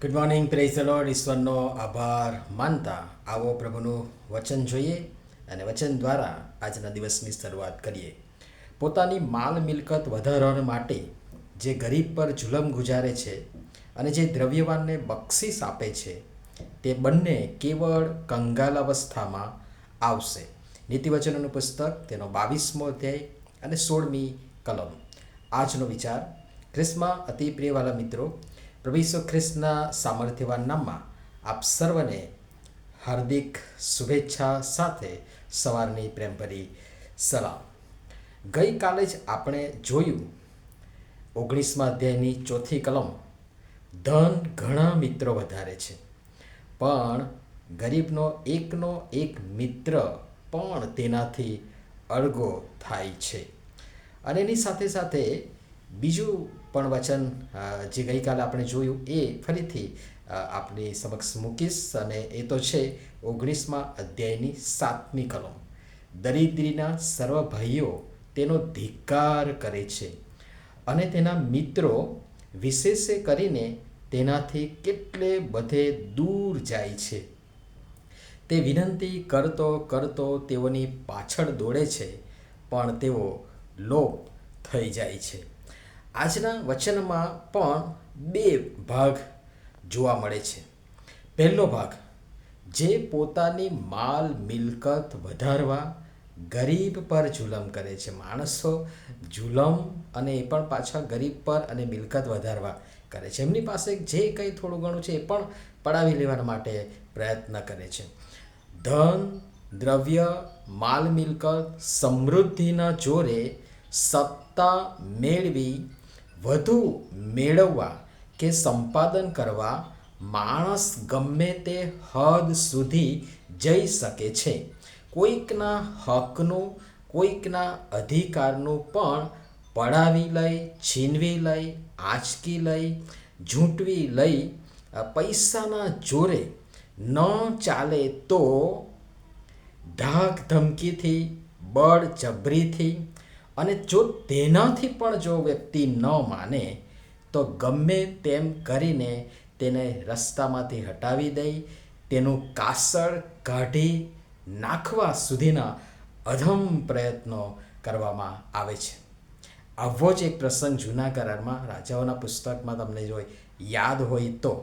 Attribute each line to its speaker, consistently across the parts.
Speaker 1: Good morning, praise the lord. ઈશ્વરનો આભાર માનતા આવો પ્રભુનું વચન જોઈએ અને વચન દ્વારા આજના દિવસની શરૂઆત કરીએ. પોતાની માલ મિલકત વધારવા માટે જે ગરીબ પર જુલમ ગુજારે છે અને જે દ્રવ્યવાનને બક્ષિસ આપે છે તે બંને કેવળ કંગાલ અવસ્થામાં આવશે. નીતિવચનોનું પુસ્તક તેનો 22મો અધ્યાય અને 16મી કલમ. આજનો વિચાર. ખ્રિસ્તમાં અતિ પ્રિયવાલા મિત્રો, પ્રભુ ઈસુ ખ્રિસ્તના સામર્થ્યવાન નામમાં આપ સર્વને હાર્દિક શુભેચ્છા સાથે સવારની પ્રેમભરી સલામ. ગઈકાલે જ આપણે જોયું 19મા અધ્યાયની 4થી કલમ. ધન ઘણા મિત્રો વધારે છે, પણ ગરીબનો એકનો એક મિત્ર પણ તેનાથી અળગો થાય છે. અને એની સાથે સાથે બીજું પણ વચન જે ગઈકાલે આપણે જોયું એ ફરીથી આપણી સમક્ષ મૂકીશ, અને એ તો છે 19મા અધ્યાયની 7મી કલમ. દરિદ્રીના સર્વ ભાઈઓ તેનો ધિક્કાર કરે છે અને તેના મિત્રો વિશેષે કરીને તેનાથી કેટલે બધે દૂર જાય છે. તે વિનંતી કરતો કરતો તેઓની પાછળ દોડે છે, પણ તેઓ લોપ થઈ જાય છે. આજના વચનમાં પણ બે ભાગ જોવા મળે છે. પહેલો ભાગ, જે પોતાની માલ મિલકત વધારવા ગરીબ પર જુલમ કરે છે. માણસો જુલમ અને એ પણ પાછા ગરીબ પર અને મિલકત વધારવા કરે છે. એમની પાસે જે કંઈ થોડું ઘણું છે એ પણ પડાવી લેવા માટે પ્રયત્ન કરે છે. ધન, દ્રવ્ય, માલ મિલકત, સમૃદ્ધિના જોરે સત્તા મેળવી વધુ મેળવવા કે સંપાદન કરવા માણસ ગમે તે હદ સુધી જઈ શકે છે. કોઈકના હકનું, કોઈકના અધિકારનું પણ પડાવી લઈ, છીનવી લઈ, આંચકી લઈ, ઝૂંટવી લઈ, પૈસાના જોરે ન ચાલે તો ધાક ધમકીથી, બળજબરીથી, અને જો તેનાથી પણ જો વ્યક્તિ ન માને તો ગમે તેમ કરીને તેને રસ્તામાંથી હટાવી દઈ, તેનું કાસળ કાઢી નાખવા સુધીના અધમ પ્રયત્નો કરવામાં આવે છે. આવો જ એક પ્રસંગ જૂના કરારમાં રાજાઓના પુસ્તકમાં તમને જો યાદ હોય તો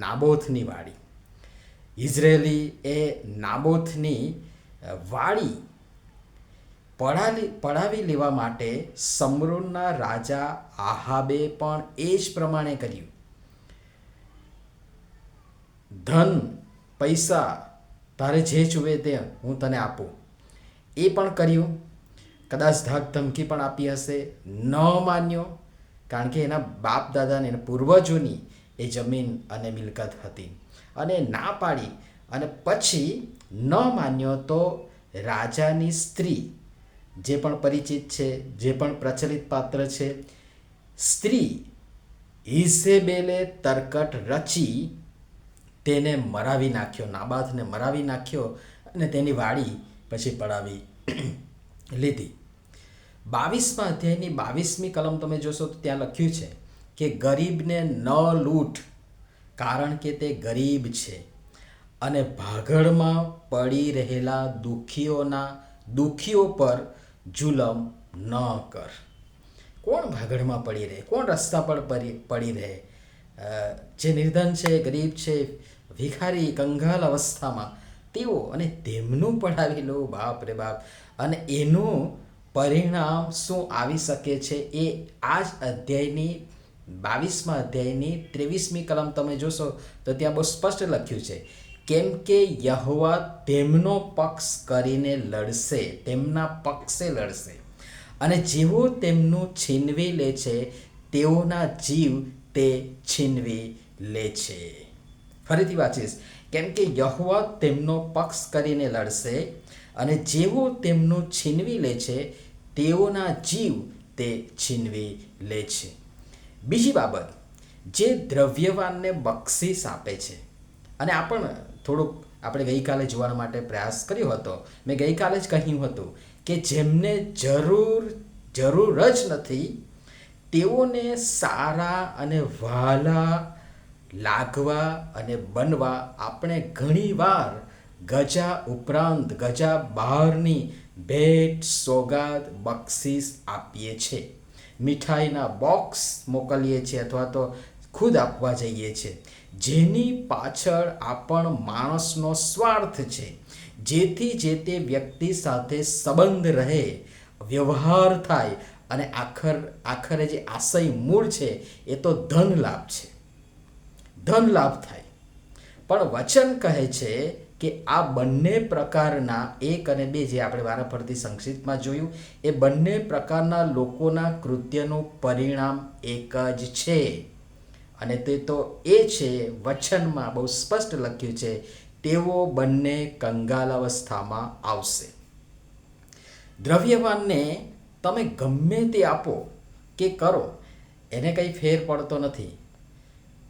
Speaker 1: નાબોથની વાડી. ઇઝરાયેલી એ નાબોથની વાડી પડાવી લેવા માટે સમરૂનના રાજા આહાબે પણ એ જ પ્રમાણે કર્યું. ધન, પૈસા, તારે જે જુએ તે હું તને આપું, એ પણ કર્યું. કદાચ ધાક ધમકી પણ આપી હશે. ન માન્યો, કારણ કે એના બાપ દાદાને, એના પૂર્વજોની એ જમીન અને મિલકત હતી, અને ના પાડી. અને પછી ન માન્યો તો રાજાની સ્ત્રી, જે પણ પરિચિત છે, જે પણ પ્રચલિત પાત્ર છે, સ્ત્રી ઇઝેબેલે તરકટ રચી તેને મરાવી નાખ્યો, નાબાથને મરાવી નાખ્યો અને તેની વાડી પછી પડાવી લીધી. 22મા અધ્યાયની 22મી કલમ તમે જોશો તો ત્યાં લખ્યું છે કે ગરીબને ન લૂંટ, કારણ કે તે ગરીબ છે, અને ભાગળમાં પડી રહેલા દુઃખીઓ પર જુલમ ન કર. કોણ ભાગળમાં પડી રહે? કોણ રસ્તા પર પડી રહે? જે નિર્ધન છે, ગરીબ છે, ભિખારી, કંગાલ અવસ્થામાં તેઓ, અને તેમનું પડાવી લો. બાપ રે બાપ! અને એનું પરિણામ શું આવી શકે છે એ આ જ અધ્યાયની 22મા અધ્યાયની 23મી કલમ તમે જોશો તો ત્યાં બહુ સ્પષ્ટ લખ્યું છે, કેમ કે યહોવા તેમનો પક્ષ કરીને લડશે, તેમના પક્ષે લડશે, અને જેઓ તેમનું છીનવી લે છે તેઓના જીવ તે છીનવી લે છે. ફરીથી વાંચીશ, કેમ કે યહોવા તેમનો પક્ષ કરીને લડશે, અને જેઓ તેમનું છીનવી લે છે તેઓના જીવ તે છીનવી લે છે. બીજી બાબત, જે દ્રવ્યવાનને બક્ષિસ આપે છે, અને આ પણ થોડુંક આપણે ગઈકાલે જોવા માટે પ્રયાસ કર્યો હતો. મેં ગઈકાલે જ કહ્યું હતું કે જેમને જરૂર જ નથી તેઓને સારા અને વહાલા લાગવા અને બનવા આપણે ઘણીવાર ગજા ઉપરાંત ગજા બહારની ભેટ સોગાદ બક્ષિસ આપીએ છીએ, મીઠાઈના બોક્સ મોકલીએ છીએ અથવા તો ખુદ આપવા જઈએ છીએ, જેની પાછળ આપણ માણસનો સ્વાર્થ છે, જેથી જે તે વ્યક્તિ સાથે સંબંધ રહે, વ્યવહાર થાય અને આખરે જે આશય મૂળ છે એ તો ધન લાભ છે, ધન લાભ થાય. પણ વચન કહે છે કે આ બંને પ્રકારના એક અને બે જે આપણે વારાફરતી સંક્ષિપ્તમાં જોયું એ બંને પ્રકારના લોકોના કૃત્યનું પરિણામ એક જ છે. અને તે તો એ છે, વચનમાં બહુ સ્પષ્ટ લખ્યું છે, તેઓ બંને કંગાલ અવસ્થામાં આવશે. દ્રવ્યવાનને તમે ગમે તે આપો કે કરો, એને કંઈ ફેર પડતો નથી,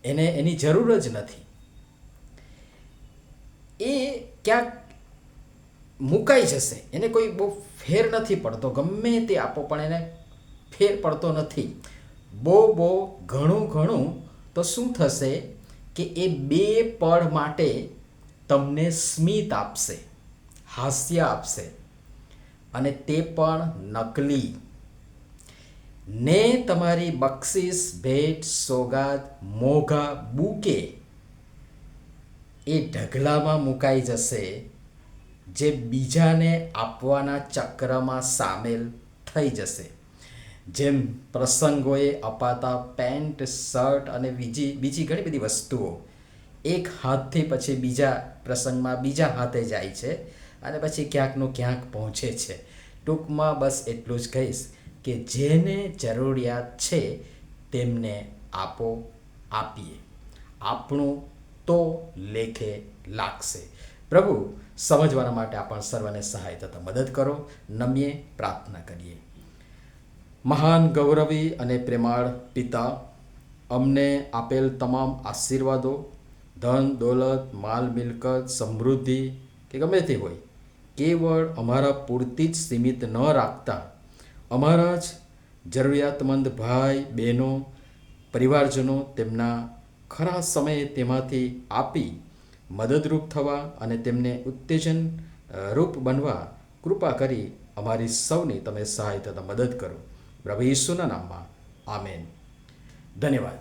Speaker 1: એને એની જરૂર જ નથી. એ ક્યાંક મુકાઈ જશે, એને કોઈ બહુ ફેર નથી પડતો, ગમે તે આપો પણ એને ફેર પડતો નથી. બહુ ઘણું તો શું થશે કે એ બે પળ માટે તમને સ્મિત આપશે, હાસ્ય આપશે, અને તે પણ નકલી. ને તમારી બક્ષિસ ભેટ સોગાદ મોઘા બુકે એ ઢગલામાં મુકાઈ જશે, જે બીજાને આપવાના ચક્રમાં સામેલ થઈ જશે. જેમ પ્રસંગોએ અપાતા પેન્ટ, શર્ટ અને બીજી ઘણી બધી વસ્તુઓ એક હાથથી પછી બીજા પ્રસંગમાં બીજા હાથે જાય છે અને પછી ક્યાંકનું ક્યાંક પહોંચે છે. ટૂંકમાં બસ એટલું જ કહીશ કે જેને જરૂરિયાત છે તેમને આપીએ, આપણું તો લેખે લાગશે. પ્રભુ સમજવાના માટે આપણ સર્વને સહાય થતા મદદ કરો. નમીએ પ્રાર્થના કરીએ. મહાન ગૌરવી અને પ્રેમાળ પિતા, અમને આપેલ તમામ આશીર્વાદો, ધન દોલત, માલ મિલકત, સમૃદ્ધિ કે ગમે તે હોય, કેવળ અમારા પૂરતી જ સીમિત ન રાખતા અમારા જ જરૂરિયાતમંદ ભાઈ બહેનો, પરિવારજનો તેમના ખરા સમયે તેમાંથી આપી મદદરૂપ થવા અને તેમને ઉત્તેજન રૂપ બનવા કૃપા કરી અમારી સૌની તમે સહાય થતા મદદ કરો. પ્રભુ ઈસુના નામમાં આમેન. ધન્યવાદ.